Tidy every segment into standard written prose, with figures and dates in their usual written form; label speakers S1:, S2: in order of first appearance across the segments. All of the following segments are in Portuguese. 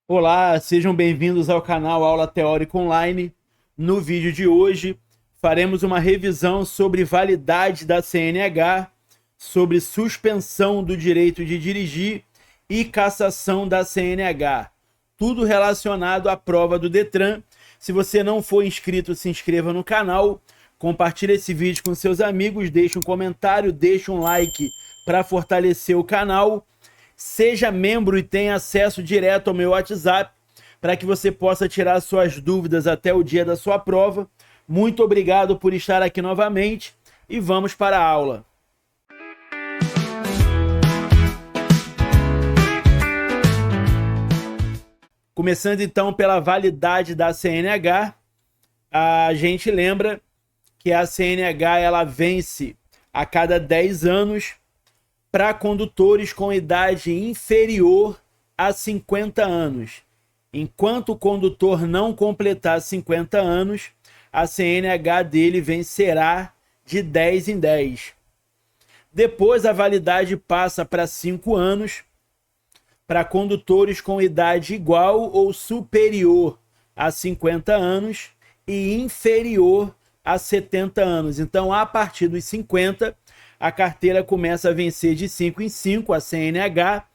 S1: Olá, sejam bem-vindos ao canal Aula Teórica Online. No vídeo de hoje, faremos uma revisão sobre validade da CNH, sobre suspensão do direito de dirigir e cassação da CNH. Tudo relacionado à prova do Detran. Se você não for inscrito, se inscreva no canal, compartilhe esse vídeo com seus amigos, deixe um comentário, deixe um like para fortalecer o canal. Seja membro e tenha acesso direto ao meu WhatsApp para que você possa tirar suas dúvidas até o dia da sua prova. Muito obrigado por estar aqui novamente e vamos para a aula. Começando então pela validade da CNH, a gente lembra que a CNH ela vence a cada 10 anos para condutores com idade inferior a 50 anos. Enquanto o condutor não completar 50 anos, a CNH dele vencerá de 10 em 10. Depois a validade passa para 5 anos para condutores com idade igual ou superior a 50 anos e inferior a 70 anos. Então, a partir dos 50, a carteira começa a vencer de 5 em 5, a CNH,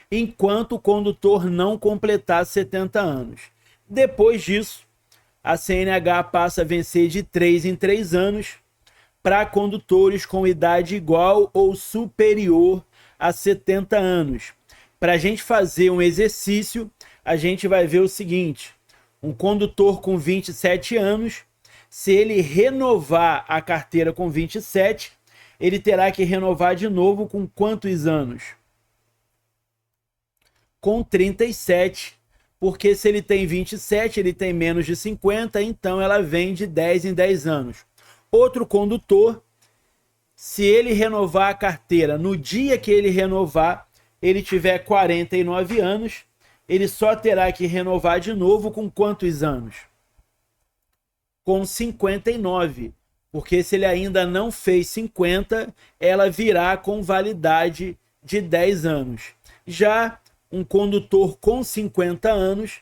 S1: enquanto o condutor não completar 70 anos. Depois disso, a CNH passa a vencer de 3 em 3 anos para condutores com idade igual ou superior a 70 anos. Para a gente fazer um exercício, a gente vai ver o seguinte: um condutor com 27 anos, se ele renovar a carteira com 27, ele terá que renovar de novo com quantos anos? Com 37, porque se ele tem 27, ele tem menos de 50, então ela vem de 10 em 10 anos. Outro condutor, se ele renovar a carteira no dia que ele renovar, ele tiver 49 anos, ele só terá que renovar de novo com quantos anos? Com 59. Porque se ele ainda não fez 50, ela virá com validade de 10 anos. Já um condutor com 50 anos,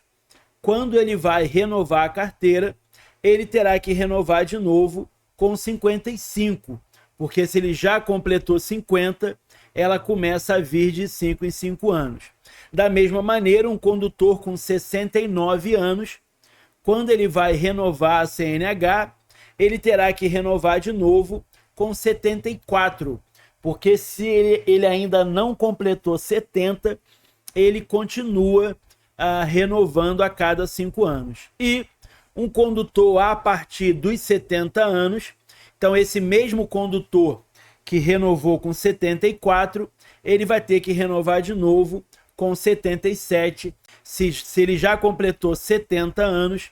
S1: quando ele vai renovar a carteira, ele terá que renovar de novo com 55. Porque se ele já completou 50, ela começa a vir de 5 em 5 anos. Da mesma maneira, um condutor com 69 anos, quando ele vai renovar a CNH, ele terá que renovar de novo com 74, porque se ele ainda não completou 70, ele continua renovando a cada 5 anos. E um condutor a partir dos 70 anos, então esse mesmo condutor que renovou com 74, ele vai ter que renovar de novo com 77. Se ele já completou 70 anos,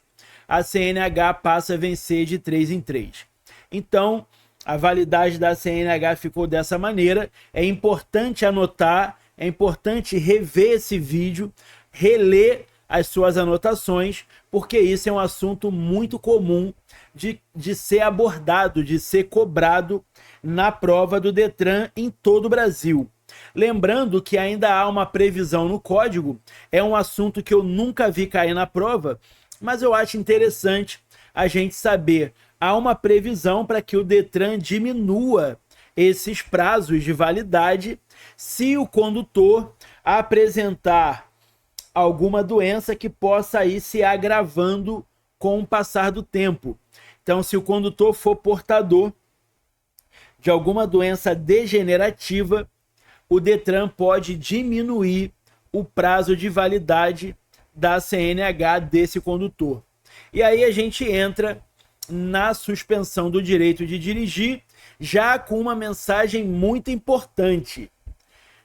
S1: a CNH passa a vencer de 3 em 3. Então, a validade da CNH ficou dessa maneira. É importante anotar, é importante rever esse vídeo, reler as suas anotações, porque isso é um assunto muito comum de ser abordado, de ser cobrado na prova do Detran em todo o Brasil. Lembrando que ainda há uma previsão no código, é um assunto que eu nunca vi cair na prova, mas eu acho interessante a gente saber. Há uma previsão para que o Detran diminua esses prazos de validade se o condutor apresentar alguma doença que possa ir se agravando com o passar do tempo. Então, se o condutor for portador de alguma doença degenerativa, o Detran pode diminuir o prazo de validade da CNH desse condutor. E aí a gente entra na suspensão do direito de dirigir, já com uma mensagem muito importante.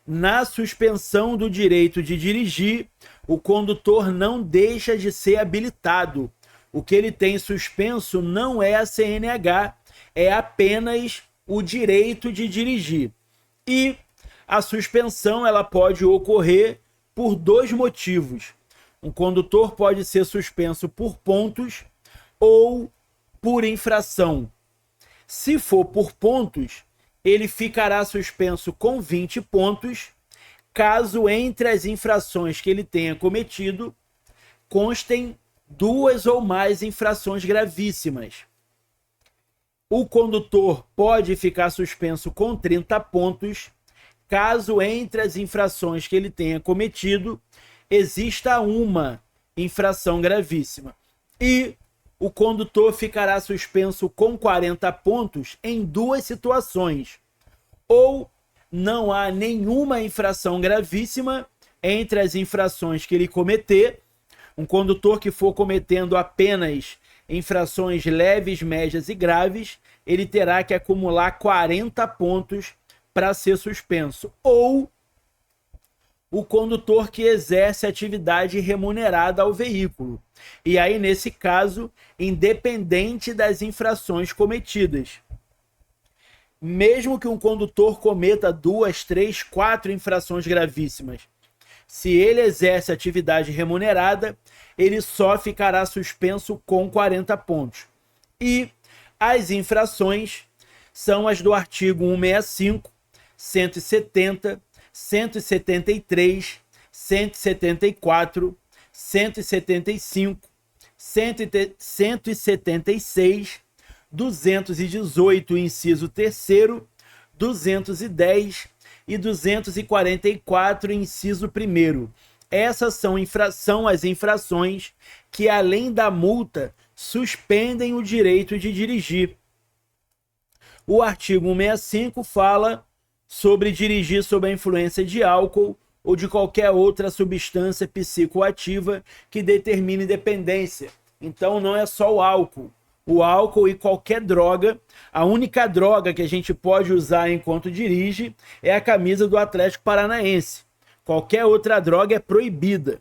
S1: Na suspensão do direito de dirigir, o condutor não deixa de ser habilitado. O que ele tem suspenso não é a CNH, é apenas o direito de dirigir. E a suspensão ela pode ocorrer por dois motivos. Um condutor pode ser suspenso por pontos ou por infração. Se for por pontos, ele ficará suspenso com 20 pontos, caso entre as infrações que ele tenha cometido constem 2 ou mais infrações gravíssimas. O condutor pode ficar suspenso com 30 pontos, caso entre as infrações que ele tenha cometido exista uma infração gravíssima. E o condutor ficará suspenso com 40 pontos em 2 situações. Ou não há nenhuma infração gravíssima entre as infrações que ele cometer. Um condutor que for cometendo apenas infrações leves, médias e graves, ele terá que acumular 40 pontos para ser suspenso. Ou o condutor que exerce atividade remunerada ao veículo. E aí, nesse caso, independente das infrações cometidas. Mesmo que um condutor cometa 2, 3, 4 infrações gravíssimas, se ele exerce atividade remunerada, ele só ficará suspenso com 40 pontos. E as infrações são as do artigo 165, 170, 173, 174, 175, 176, 218, inciso 3º, 210 e 244, inciso 1º. Essas são as infrações que, além da multa, suspendem o direito de dirigir. O artigo 165 fala sobre dirigir sob a influência de álcool ou de qualquer outra substância psicoativa que determine dependência. Então não é só o álcool. O álcool e qualquer droga, a única droga que a gente pode usar enquanto dirige é a camisa do Atlético Paranaense. Qualquer outra droga é proibida.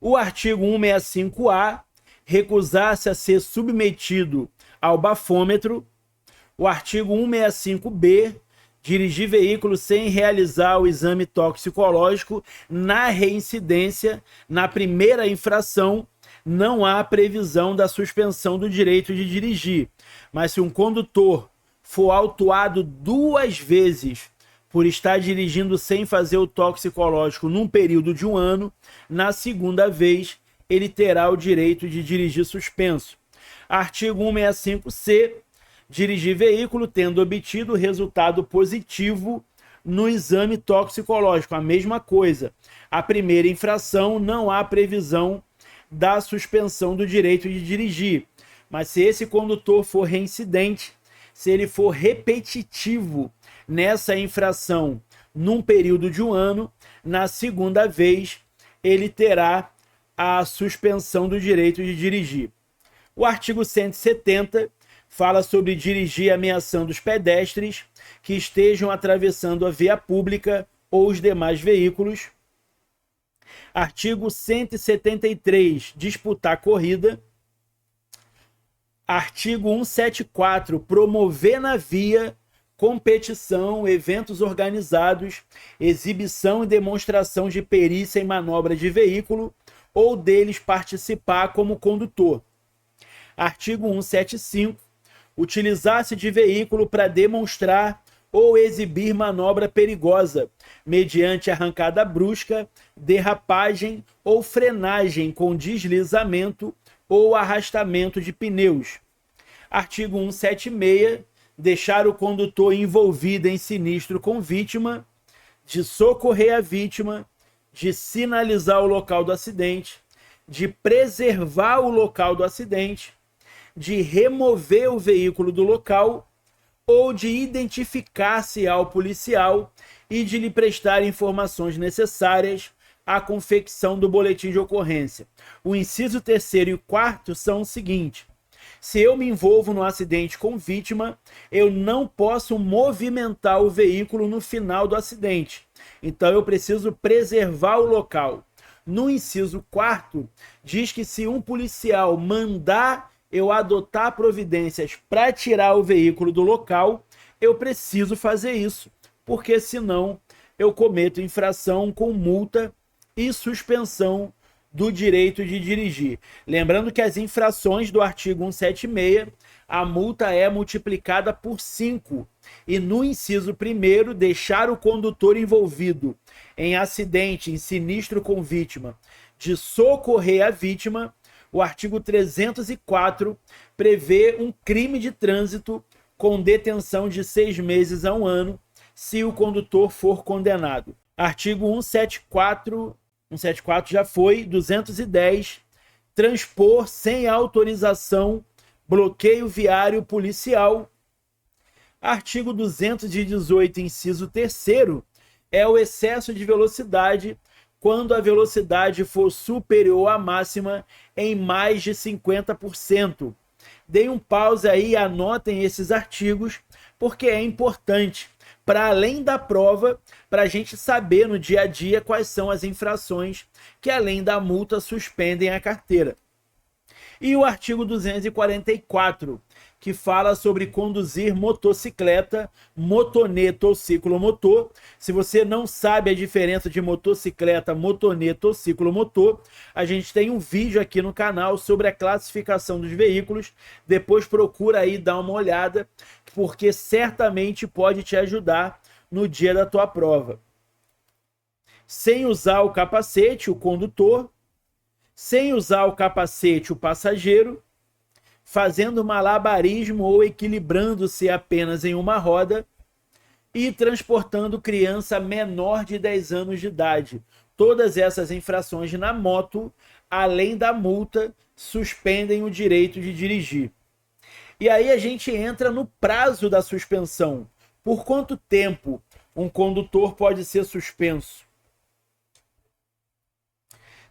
S1: O artigo 165A, recusar-se a ser submetido ao bafômetro. O artigo 165B, dirigir veículo sem realizar o exame toxicológico na reincidência, na primeira infração, não há previsão da suspensão do direito de dirigir. Mas se um condutor for autuado 2 vezes por estar dirigindo sem fazer o toxicológico num período de 1 ano, na segunda vez ele terá o direito de dirigir suspenso. Artigo 165C, dirigir veículo tendo obtido resultado positivo no exame toxicológico. A mesma coisa. A primeira infração não há previsão da suspensão do direito de dirigir. Mas se esse condutor for reincidente, se ele for repetitivo nessa infração num período de 1 ano, na segunda vez ele terá a suspensão do direito de dirigir. O artigo 170 fala sobre dirigir ameaçando os pedestres que estejam atravessando a via pública ou os demais veículos. Artigo 173, disputar corrida. Artigo 174, promover na via competição, eventos organizados, exibição e demonstração de perícia em manobra de veículo ou deles participar como condutor. Artigo 175, utilizar-se de veículo para demonstrar ou exibir manobra perigosa, mediante arrancada brusca, derrapagem ou frenagem com deslizamento ou arrastamento de pneus. Artigo 176, deixar o condutor envolvido em sinistro com vítima, de socorrer a vítima, de sinalizar o local do acidente, de preservar o local do acidente, de remover o veículo do local ou de identificar-se ao policial e de lhe prestar informações necessárias à confecção do boletim de ocorrência. O inciso 3º e 4º são o seguinte: se eu me envolvo no acidente com vítima, eu não posso movimentar o veículo no final do acidente. Então eu preciso preservar o local. No inciso 4º, diz que se um policial mandar eu adotar providências para tirar o veículo do local, eu preciso fazer isso, porque senão eu cometo infração com multa e suspensão do direito de dirigir. Lembrando que as infrações do artigo 176, a multa é multiplicada por 5. E no inciso 1º, deixar o condutor envolvido em acidente, em sinistro com vítima, de socorrer a vítima, o artigo 304 prevê um crime de trânsito com detenção de 6 meses a 1 ano, se o condutor for condenado. Artigo 174 já foi, 210, transpor sem autorização bloqueio viário policial. Artigo 218, inciso 3º, é o excesso de velocidade quando a velocidade for superior à máxima em mais de 50%. Deem um pause aí e anotem esses artigos, porque é importante, para além da prova, para a gente saber no dia a dia quais são as infrações que, além da multa, suspendem a carteira. E o artigo 244, que fala sobre conduzir motocicleta, motoneta ou ciclomotor. Se você não sabe a diferença de motocicleta, motoneta ou ciclomotor, a gente tem um vídeo aqui no canal sobre a classificação dos veículos. Depois procura aí dar uma olhada, porque certamente pode te ajudar no dia da tua prova. Sem usar o capacete, o condutor. Sem usar o capacete, o passageiro. Fazendo malabarismo ou equilibrando-se apenas em uma roda. E transportando criança menor de 10 anos de idade. Todas essas infrações na moto, além da multa, suspendem o direito de dirigir. E aí a gente entra no prazo da suspensão. Por quanto tempo um condutor pode ser suspenso?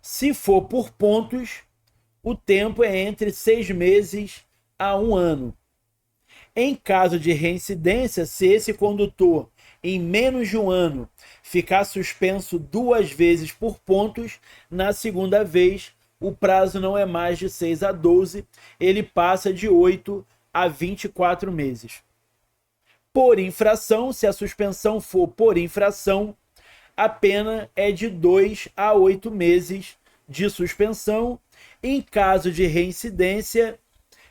S1: Se for por pontos, o tempo é entre 6 meses a 1 ano. Em caso de reincidência, se esse condutor, em menos de 1 ano, ficar suspenso 2 vezes por pontos, na segunda vez, o prazo não é mais de 6 a 12, ele passa de 8 a 24 meses. Por infração, se a suspensão for por infração, a pena é de 2 a 8 meses de suspensão. Em caso de reincidência,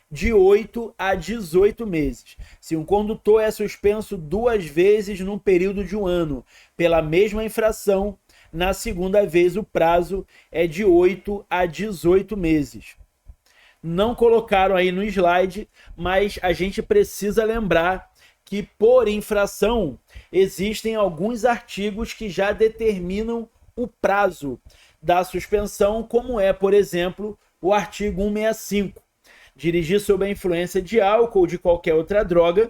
S1: de 8 a 18 meses. Se um condutor é suspenso 2 vezes num período de 1 ano pela mesma infração, na segunda vez o prazo é de 8 a 18 meses. Não colocaram aí no slide, mas a gente precisa lembrar que por infração existem alguns artigos que já determinam o prazo da suspensão, como é, por exemplo, o artigo 165. Dirigir sob a influência de álcool ou de qualquer outra droga.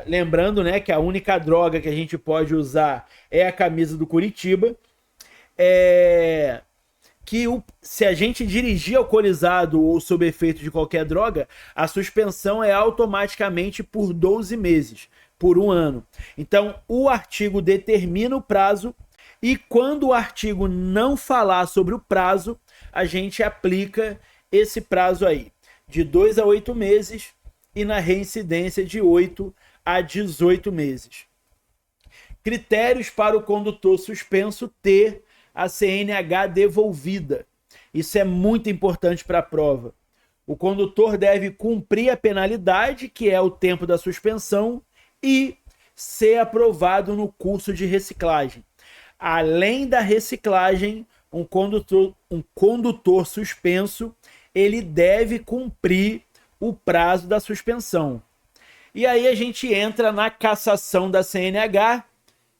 S1: Lembrando, né, que a única droga que a gente pode usar é a camisa do Curitiba. Se a gente dirigir alcoolizado ou sob efeito de qualquer droga, a suspensão é automaticamente por 12 meses, por 1 ano. Então, o artigo determina o prazo e quando o artigo não falar sobre o prazo, a gente aplica esse prazo aí, de 2 a 8 meses e na reincidência de 8 a 18 meses. Critérios para o condutor suspenso ter a CNH devolvida. Isso é muito importante para a prova. O condutor deve cumprir a penalidade, que é o tempo da suspensão, e ser aprovado no curso de reciclagem. Além da reciclagem, um condutor suspenso, ele deve cumprir o prazo da suspensão. E aí a gente entra na cassação da CNH,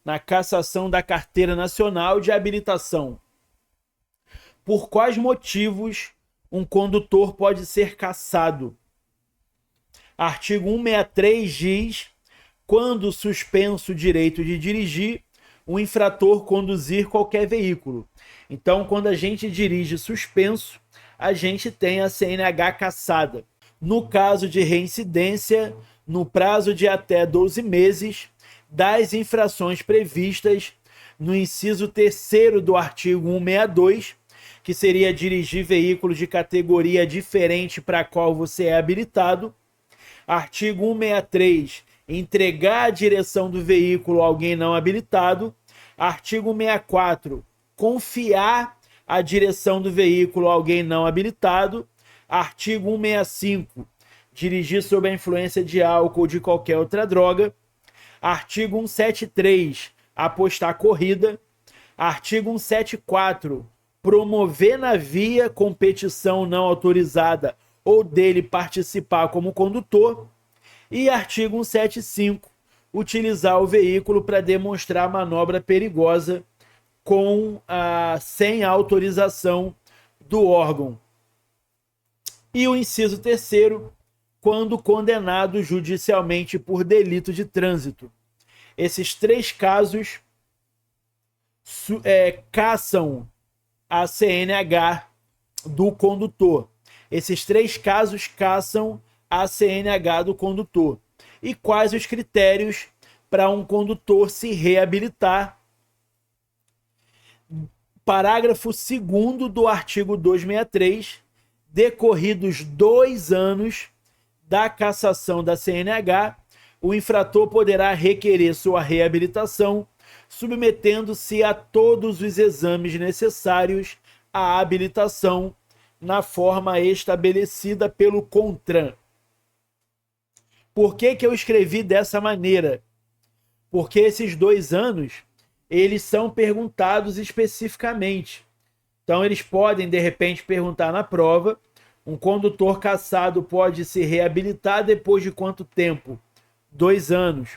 S1: na cassação da Carteira Nacional de Habilitação. Por quais motivos um condutor pode ser cassado? Artigo 163 diz: quando suspenso o direito de dirigir, o infrator conduzir qualquer veículo. Então, quando a gente dirige suspenso, a gente tem a CNH cassada. No caso de reincidência, no prazo de até 12 meses, das infrações previstas no inciso 3º do artigo 162, que seria dirigir veículo de categoria diferente para a qual você é habilitado. Artigo 163, entregar a direção do veículo a alguém não habilitado. Artigo 164, confiar a direção do veículo a alguém não habilitado. Artigo 165, dirigir sob a influência de álcool ou de qualquer outra droga. Artigo 173, apostar corrida. Artigo 174, promover na via competição não autorizada ou dele participar como condutor. E artigo 175, utilizar o veículo para demonstrar manobra perigosa sem a autorização do órgão. E o inciso 3º, quando condenado judicialmente por delito de trânsito. Esses 3 casos caçam a CNH do condutor. Esses 3 casos caçam a CNH do condutor. E quais os critérios para um condutor se reabilitar? Parágrafo 2º do artigo 263, decorridos 2 anos da cassação da CNH, o infrator poderá requerer sua reabilitação, submetendo-se a todos os exames necessários à habilitação na forma estabelecida pelo CONTRAN. Por que eu escrevi dessa maneira? Porque esses 2 anos, eles são perguntados especificamente. Então, eles podem, de repente, perguntar na prova: um condutor cassado pode se reabilitar depois de quanto tempo? 2 anos.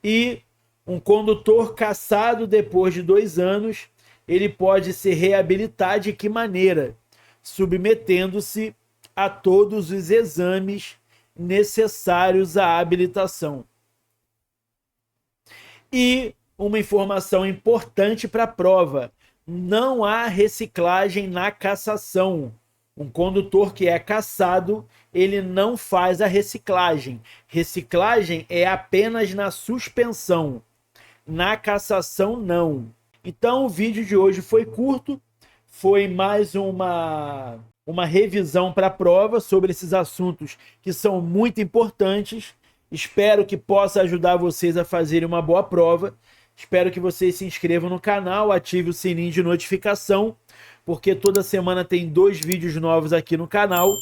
S1: E um condutor cassado depois de 2 anos, ele pode se reabilitar de que maneira? Submetendo-se a todos os exames necessários à habilitação. E uma informação importante para a prova: não há reciclagem na cassação. Um condutor que é cassado, ele não faz a reciclagem. Reciclagem é apenas na suspensão. Na cassação, não. Então, o vídeo de hoje foi curto. Foi mais uma revisão para a prova sobre esses assuntos que são muito importantes. Espero que possa ajudar vocês a fazerem uma boa prova. Espero que vocês se inscrevam no canal, ative o sininho de notificação, porque toda semana tem 2 vídeos novos aqui no canal.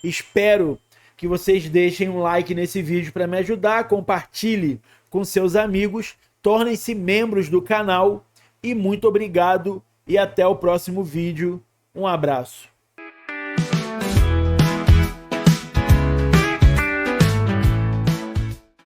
S1: Espero que vocês deixem um like nesse vídeo para me ajudar, compartilhe com seus amigos, tornem-se membros do canal e muito obrigado e até o próximo vídeo. Um abraço.